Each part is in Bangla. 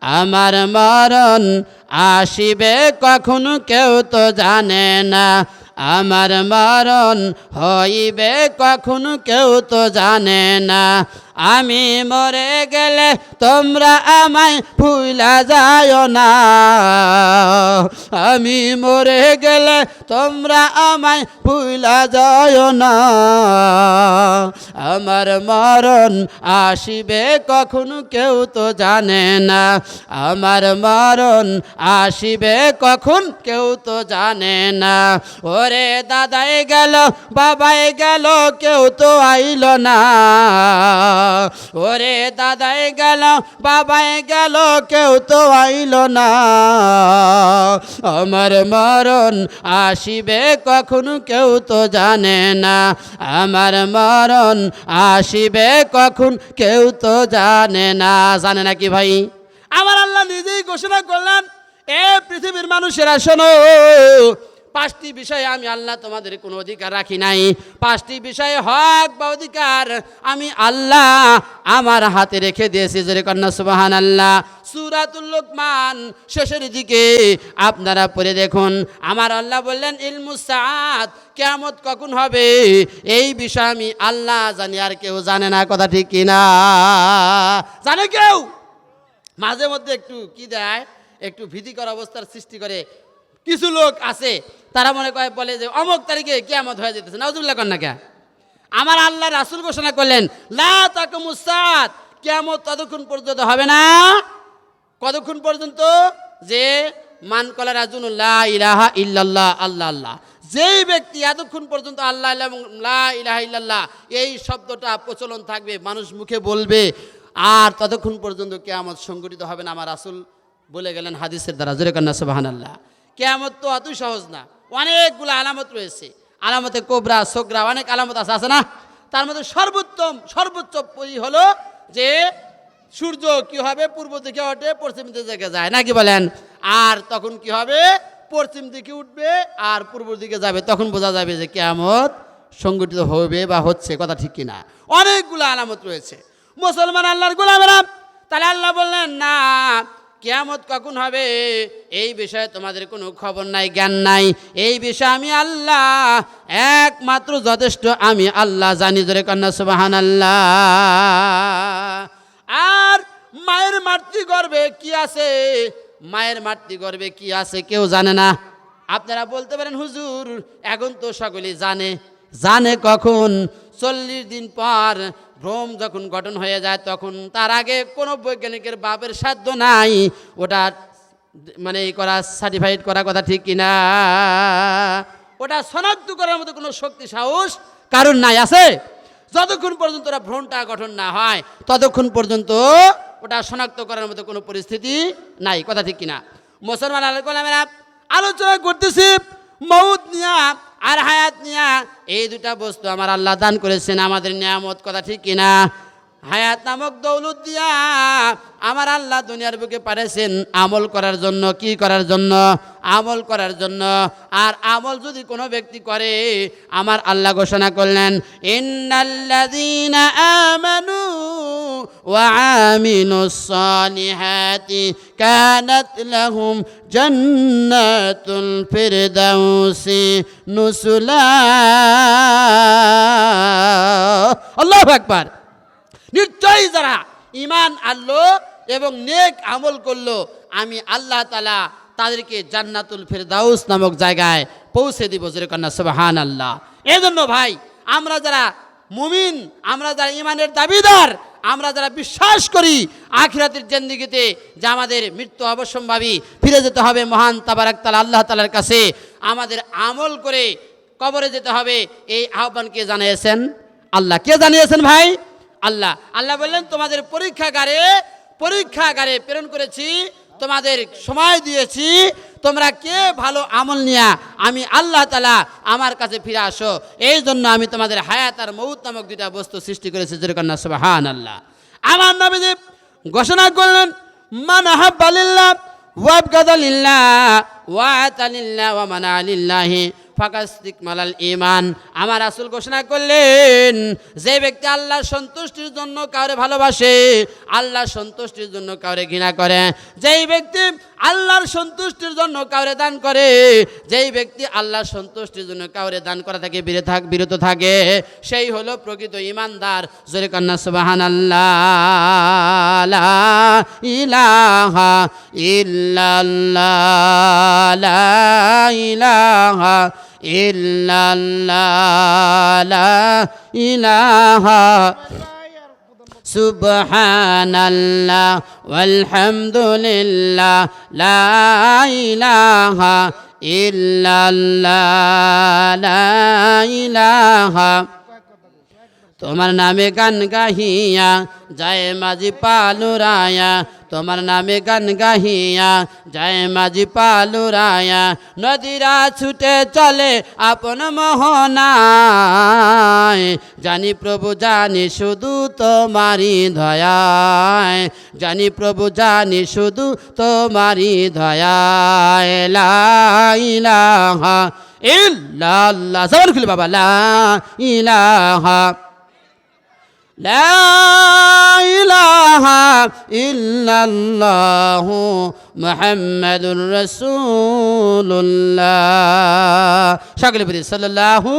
আমার মরণ আসিবে কখন কেউ তো জানে না, আমার মরণ হইবে কখন কেউ তো জানে না। আমি মরে গেলে তোমরা আমায় ভুলা যায় না, আমি মরে গেলে তোমরা আমায় ভুলা যায় না। আমার মরণ আসিবে কখন কেউ তো জানে না, আমার মরণ আসিবে কখন কেউ তো জানে না। ওরে দাদাই গেল বাবাই গেল কেউ তো আইল না, ওরে দাদাই গেল বাবাই গেল কেউ তো আইল না। আমার মরণ আসিবে কখন কেউ তো জানে না, আমার মরণ আসিবে কখন কেউ তো জানে না। জানে না কি ভাই? আমার আল্লাহ নিজেই ঘোষণা করলেন, এ পৃথিবীর মানুষেরা শোনো, 5টি বিষয়ে আমি আল্লাহ তোমাদের কোনো অধিকার রাখি নাই। 5টি বিষয়ে হক বা অধিকার আমি আল্লাহ আমার হাতে রেখে দিয়েছি। জোরে কন্যা সুবহানাল্লাহ। সূরাতুল লুকমান শেষের দিকে আপনারা পড়ে দেখুন, আমার আল্লাহ বললেন ইলমুস সাআত, কিয়ামত কখন হবে এই বিষয় আমি আল্লাহ জানি, আর কেউ জানে না। কথা ঠিক কিনা? জানে কেউ? মাঝে মধ্যে একটু কি দেয়, একটু ভীতিকর অবস্থার সৃষ্টি করে। কিছু লোক আছে তারা মনে করে বলে যে অমুক তারিখে কিয়ামত হয়ে যেতেছে। নাউজুবিল্লাহ কন্যা কে? আমার আল্লাহ রাসূল ঘোষণা করলেন লা তাকুমুস সাআত, কিয়ামত ততক্ষণ পর্যন্ত হবে না। কতক্ষণ পর্যন্ত? যে মান ক্বালা রাজুলুন লা ইলাহা ইল্লাল্লাহ, আল্লাহ আল্লাহ, যেই ব্যক্তি এতক্ষণ পর্যন্ত আল্লাহ এবং লা ইলাহা ইল্লাল্লাহ এই শব্দটা প্রচলন থাকবে, মানুষ মুখে বলবে, আর ততক্ষণ পর্যন্ত কিয়ামত সংঘটিত হবে না। আমার রাসূল বলে গেলেন হাদিসের দ্বারা। জোরে কন্যা সুবহানাল্লাহ। কিয়ামত তো অতই সহজ না, অনেকগুলো আলামত রয়েছে। আলামতে কোবরা সোগরা অনেক আলামত আছে না? তার মধ্যে সর্বোচ্চ হলো যে সূর্য কি হবে, পূর্ব দিকে ওঠে পশ্চিম দিকে যায়, নাকি বলেন? আর তখন কি হবে, পশ্চিম দিকে উঠবে আর পূর্ব দিকে যাবে, তখন বোঝা যাবে যে কিয়ামত সংঘটিত হবে বা হচ্ছে। কথা ঠিক কিনা? অনেকগুলো আলামত রয়েছে। মুসলমান আল্লাহর গোলামেরা, তাহলে আল্লাহ বললেন না, কিয়ামত কখন হবে এই বিষয়ে তোমাদের কোনো খবর নাই, জ্ঞান নাই। এই বিষয়ে আমি আল্লাহ একমাত্র যথেষ্ট, আমি আল্লাহ জানি। জোরে কন্যা সুবহানাল্লাহ। আর মায়ের মাতৃগর্ভে কি আছে, মায়ের মাতৃগর্ভে কি আছে কেউ জানে না। আপনারা বলতে পারেন হুজুর এখন তো সকলেই জানে। জানে কখন? 40 দিন পর ভ্রূণ যখন গঠন হয়ে যায় তখন। তার আগে কোনো বৈজ্ঞানিকের বাপের সাধ্য নাই ওটা মানে করা, সার্টিফাইড করা। কথা ঠিক কিনা? ওটা শনাক্ত করার মতো কোনো শক্তি সাহস কারণ নাই। আছে? যতক্ষণ পর্যন্ত ওরা ভ্রূণটা গঠন না হয় ততক্ষণ পর্যন্ত ওটা শনাক্ত করার মতো কোনো পরিস্থিতি নাই। কথা ঠিক কিনা? মুসলমান আলেমেরা আলোচনা করতেছি মউত নিয়া আর হায়াত নিয়া। এই দুটা বস্তু আমার আল্লাহ দান করেছেন আমাদের নিয়ামত। কথা ঠিক কিনা? হায়াত নামক দৌলত দিয়া আমার আল্লাহ দুনিয়ার বুকে পাঠিয়েছেন আমল করার জন্য। কি করার জন্য? আমল করার জন্য। আর আমল যদি কোনো ব্যক্তি করে, আমার আল্লাহ ঘোষণা করলেন ইন্নাল্লাযীনা আমানু ওয়া আমিলুস সালিহাতি কানাত লাহুম জান্নাতুল ফিরদাউসি নুসুলা। আল্লাহু আকবার। নিশ্চয়ই যারা ঈমান আনলো এবং নেক আমল করলো, আমি আল্লাহ তাআলা তাদেরকে জান্নাতুল ফিরদাউস নামক জায়গায় পৌঁছে দিব। জোরে কন্যা সুবহানাল্লাহ। এজন্য ভাই, আমরা যারা মুমিন, আমরা যারা ঈমানের দাবিদার, আমরা যারা বিশ্বাস করি আখিরাতের জিন্দেগিতে যে আমাদের মৃত্যু অবশ্যম্ভাবী, ফিরে যেতে হবে মহান তাবারাক তাআলা আল্লাহ তাআলার কাছে, আমাদের আমল করে কবরে যেতে হবে, এই আহ্বান কে জানিয়েছেন? আল্লাহ। কে জানিয়েছেন ভাই? আল্লাহ। আল্লাহ বললেন তোমাদের পরীক্ষাগারে প্রেরণ করেছি, তোমাদের সময় দিয়েছি, তোমরা কে ভালো আমল নিয়া আমি আল্লাহ তাআলা আমার কাছে ফিরে আসো। এই জন্য আমি তোমাদের হায়াত আর মউত নামক দুইটা বস্তু সৃষ্টি করেছি। জোরে কন্যা সুবহানাল্লাহ। আমার নবীজি ঘোষণা করলেন মান আহাব্বা লিল্লাহ ওয়া আবগাদা লিল্লাহ ওয়া আতা লিল্লাহ ওয়া মানা লিল্লাহি ফাকাস্তিকমালাল ঈমান। আমার রাসূল ঘোষণা করলেন, যে ব্যক্তি আল্লাহর সন্তুষ্টির জন্য কাউরে ভালোবাসে, আল্লাহর সন্তুষ্টির জন্য কাউরে ঘৃণা করে, যেই ব্যক্তি আল্লাহর সন্তুষ্টির জন্য কাউরে দান করে, যেই ব্যক্তি আল্লাহর সন্তুষ্টির জন্য কাউরে দান করা থেকে বিরত থাকে, সেই হলো প্রকৃত ঈমানদার। জোরে কন্যা সুবহানাল্লাহ। লা ইলাহা ইল্লাল্লাহ, লা ইলাহা ইল্লাল্লাহ, লা ইলাহা সুবহানাল্লাহ ওয়ালহামদুলিল্লাহ, লা ইলাহা ইল্লাল্লাহ, লা ইলাহা। তোমার নামে গান গাহিয়া যায় মাঝি পালুরায়া, তোমার নামে গান গাহিয়া যায় মাঝি পালুরায়া, নদীরা ছুটে চলে আপন মোহনায়, জানি প্রভু জানি শুধু তোমারই দয়ায়, জানি প্রভু জানি শুধু তোমারই দয়ায়, লা ইলাহা ইল্লাল্লাহ। জবান খুলে বাবা, লা ইলাহা লা ইলাহা ইল্লাল্লাহু মুহাম্মাদুর রাসূলুল্লাহ। সকলে বলি সাল্লাল্লাহু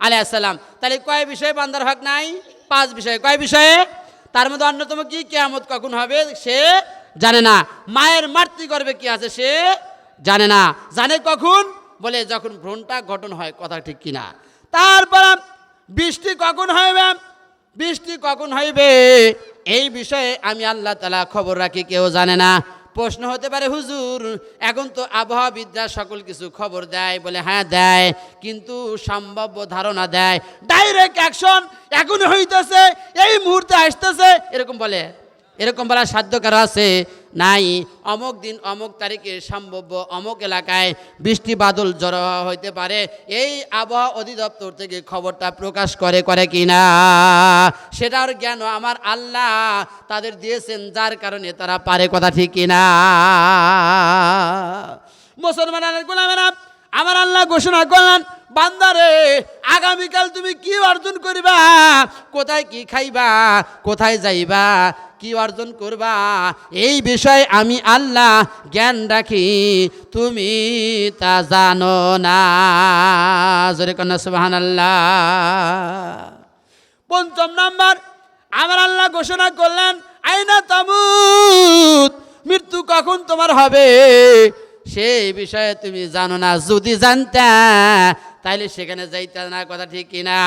আলাইহি ওয়াসাল্লাম। তাহলে কয় বিষয়ে বান্দার হক নাই? 5 বিষয়ে। কয় বিষয়ে? তার মধ্যে অন্যতম কি? কিয়ামত কখন হবে সে জানে না। মায়ের মাতৃগর্ভে কি আছে সে জানে না। জানে কখন? বলে যখন ভ্রূণটা গঠন হয়। কথা ঠিক কিনা? তারপর বৃষ্টি কখন হবে, বৃষ্টি কখন হইবে এই বিষয়ে আমি আল্লাহ তাআলা খবর রাখি, কেউ জানে না। প্রশ্ন হতে পারে, হুজুর এখন তো আবহাওয়াবিদরা সকল কিছু খবর দেয়, বলে হ্যাঁ দেয়, কিন্তু সম্ভাব্য ধারণা দেয়, ডাইরেক্ট অ্যাকশন এখন হইতেছে, এই মুহূর্তে আসতেছে, এরকম বলে। এরকম বলার সাধ্য কারো আছে? নাই। অমুক দিন অমুক তারিখে সম্ভাব্য অমুক এলাকায় বৃষ্টি বাদল জড়ো হইতে পারে, এই আবহাওয়া অধিদপ্তর থেকে খবরটা প্রকাশ করে কি না? সেটার জ্ঞান আমার আল্লাহ তাদের দিয়েছেন, যার কারণে তারা পারে। কথা ঠিক কিনা? মুসলমানের গোলামেরা, আমার আল্লাহ ঘোষণা করলেন, বান্দারে আগামীকাল তুমি কি অর্জন করবা, কোথায় কি খাইবা, কোথায় যাইবা, কি অর্জন করবা, এই বিষয়ে আমি আল্লাহ জ্ঞান রাখি, তুমি তা জানো না। জোরে কন্যা সুবহানাল্লাহ। 5 নাম্বার, আমার আল্লাহ ঘোষণা করলেন, আইনা তামুত, মৃত্যু কখন তোমার হবে সেই বিষয়ে তুমি জানো না। যদি জানতা তাইলে সেখানে যাইতে না। কথা ঠিক কিনা?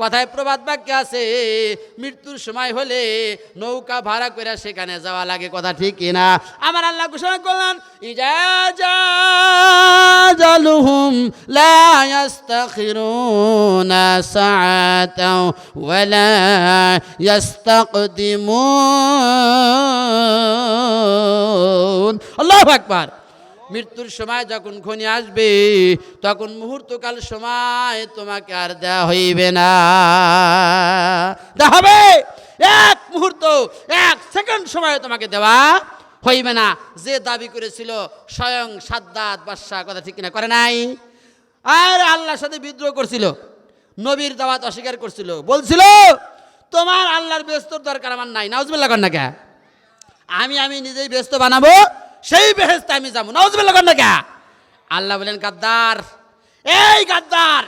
কথায় প্রবাদ বাক্য আছে, মৃত্যুর সময় হলে নৌকা ভাড়া করে সেখানে যাওয়া লাগে। কথা ঠিক কিনা? আমার আল্লাহ ঘোষণা করলেন, ইজাজালুহুম লা ইস্তাখিরুনা সাআতাও ওয়া লা ইস্তাকদিমুন। আল্লাহু আকবার। মৃত্যুর সময় যখন ঘনি আসবে, তখন মুহূর্তকাল সময় তোমাকে আর দেওয়া হইবে না। দেওয়া হবে এক মুহূর্ত, 1 সেকেন্ড সময় তোমাকে দেওয়া হইবে না। যে দাবি করেছিল স্বয়ং সাদ্দাত বাদশা, কথা ঠিক কিনা? করে নাই? আর আল্লাহর সাথে বিদ্রোহ করছিল, নবীর দাওয়াত অস্বীকার করছিল, বলছিল তোমার আল্লাহর বেহেশতের দরকার আমার নাই। নাউজুবিল্লাহ কর না কে? আমি নিজেই বেহেশত বানাবো, সেই বেহেশতে আমি যাবো। নাউজুবিল্লাহ কর না কে? আল্লাহ বলেন, গাদ্দার, এই গাদ্দার,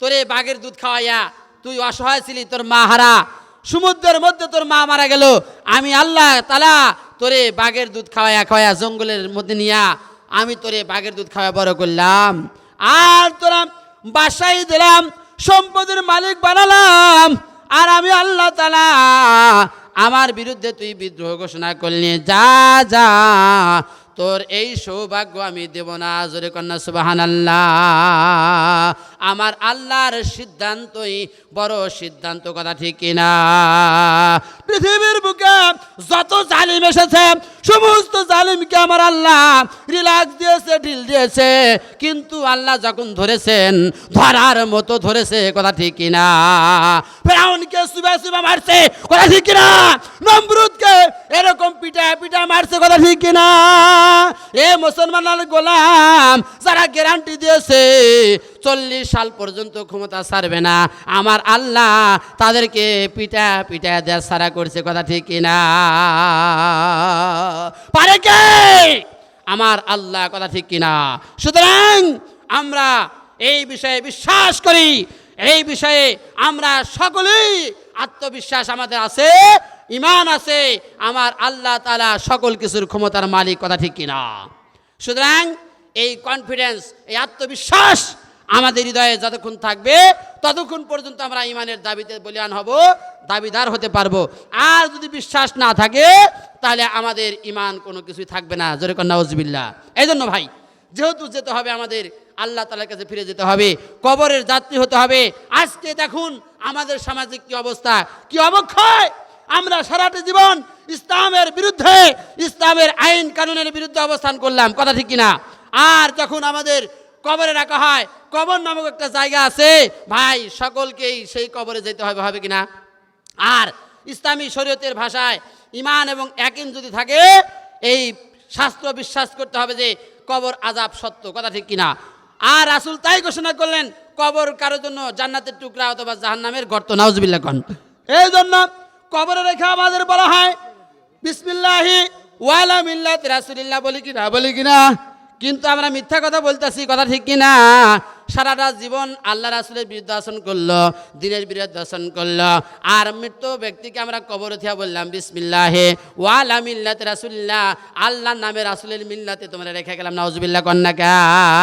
তোরে বাঘের দুধ খাওয়াইয়া তুই অসহায় ছিলি, তোর মা হারা, সমুদ্রের মধ্যে তোর মা মারা গেল, আমি আল্লাহ তাআলা তোরে বাঘের দুধ খাওয়াইয়া জঙ্গলের মধ্যে নিয়া আমি তোরে বাঘের দুধ খাওয়া বড় করলাম, আর তোরা বাসাই দিলাম, সম্পদের মালিক বানালাম, আর আমি আল্লাহ তাআলা আমার বিরুদ্ধে তুই বিদ্রোহ ঘোষণা করলি, যা যা, তোর এই সৌভাগ্য আমি দেব না। জোরে কন্যা সুবহানাল্লাহ। আমার আল্লাহর সিদ্ধান্তই বড় সিদ্ধান্ত। কথা ঠিক কিনা? পৃথিবীর বুকে যত জালিম এসেছে, সমস্ত জালিমকে আমার আল্লাহ রিল্যাক্স দিয়েছে, ঢিল দিয়েছে, কিন্তু আল্লাহ যখন ধরেছেন, ধরার মতো ধরেছে। কথা ঠিক কিনা? ফেরাউনকে সুবা মারছে। কথা ঠিক কিনা? নমরুদকে এরকম পিটা মারছে। কথা ঠিক কিনা? এ মুসলমানের গোলাম, যারা গ্যারান্টি দিয়েছে 40 সাল পর্যন্ত ক্ষমতা ছাড়বে না। আমার আল্লাহ তাদেরকে পিটা পিটা দেশ সারা করছে, কথা ঠিক কিনা? পারে কে? আমার আল্লাহ, কথা ঠিক কিনা? সুতরাং আমরা এই বিষয়ে বিশ্বাস করি, এই বিষয়ে আমরা সকলেই আত্মবিশ্বাস আমাদের আছে, ঈমান আছে, আমার আল্লাহ তাআলা সকল কিছুর ক্ষমতার মালিক, কথা ঠিক কিনা? সুতরাং এই কনফিডেন্স, এই আত্মবিশ্বাস আমাদের হৃদয়ে যতক্ষণ থাকবে ততক্ষণ পর্যন্ত আমরা ঈমানের দাবিতে বলিয়ান হব, দাবিদার হতে পারবো। আর যদি বিশ্বাস না থাকে তাহলে আমাদের ঈমান কোনো কিছুই থাকবে না। জোরে কন্যা নাউজুবিল্লাহ। এই জন্য ভাই, যেহেতু যেতে হবে আমাদের আল্লাহ তাআলার কাছে ফিরে যেতে হবে, কবরের যাত্রী হতে হবে। আজকে দেখুন আমাদের সামাজিক কি অবস্থা, কি অবক্ষয়। আমরা সারাটা জীবন ইসলামের বিরুদ্ধে, ইসলামের আইন কানুনের বিরুদ্ধে অবস্থান করলাম, কথা ঠিক কিনা? আর যখন আমাদের কবরে রাখা হয়, কবর নামক একটা জায়গা আছে ভাই, সকলকেই সেই কবরে যেতে হবে, হবে কিনা? আর ইসলামী শরীয়তের ভাষায় ঈমান এবং ইয়াকিন যদি থাকে, এই শাস্ত্র বিশ্বাস করতে হবে যে কবর আযাব সত্য, কথা ঠিক কিনা? আর রাসূল তাই ঘোষণা করলেন, কবর কারোর জন্য জান্নাতের টুকরা অথবা জাহান্নামের গর্ত। নাউজুবিল্লাহ কোন। এই জন্য কবরে রেখে আমাদের বলা হয় বিসমিল্লাহি ওয়া আলা মিল্লাতি রাসূলিল্লাহ, বলি কিনা, বলি কিনা? কিন্তু আমরা মিথ্যা কথা বলতেছি, কথা ঠিক কিনা? সারাটা জীবন আল্লাহ রাসূলের বিরুদ্ধে আচরণ করলো, দ্বীনের বিরুদ্ধে আচরণ করলো, আর মৃত্যু ব্যক্তিকে আমরা কবরে থিয়া বললাম বিসমিল্লাহি ওয়া আলা মিল্লাতি রাসূলিল্লাহ, আল্লাহর নামে রাসূলের মিল্লাতে তোমরা রেখে গেলাম। নাউজুবিল্লাহ কন্যা।